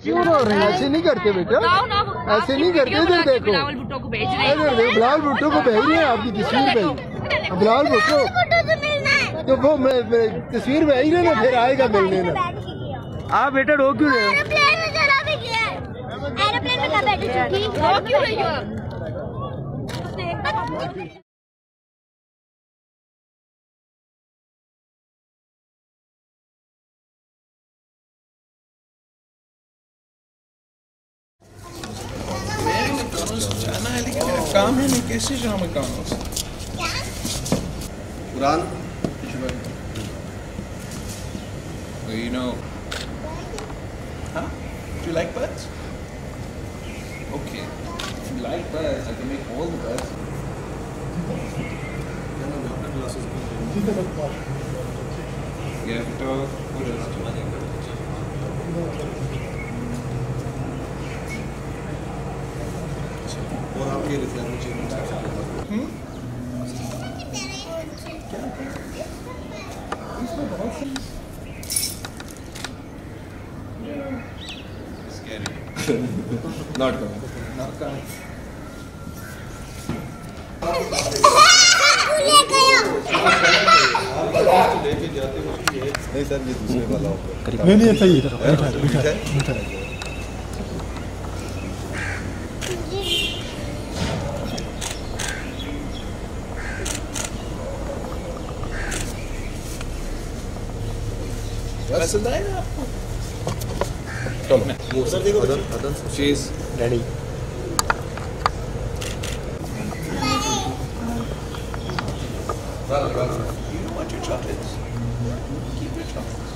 क्यों रो रहे हैं? ऐसे नहीं करते बेटा, ऐसे नहीं करते। इधर देखो, बिलावल भुट्टो को भेज रहे इधर देखो, बिलावल भुट्टो को भेज रहे हैं। आपकी तस्वीर भेज, बिलावल भुट्टो तो वो तस्वीर भेज रहे ना, फिर आएगा मिलने ना। आप बेटा रो क्यों रहे हो? एरोप्लेन में चला भी गया, एरोप्लेन में कब बैठे थी? रो क्यों रही हो आप? जाना है लेकिन मेरा काम है, मैं कैसे जाऊँ McDonald's? Quran You know, huh? Do you like birds? Okay. If you like birds, I can make all the birds. Yeah, dog. What else? और आपके reflection Scary. Not coming. Not coming. लेके जाते नहीं सर, ये दूसरे वाला होगा। नहीं सही है। पसंद आएगा आपको? चलो सर देखो, अदन Cheese. Ready. You don't want your chocolates? Keep your chocolates.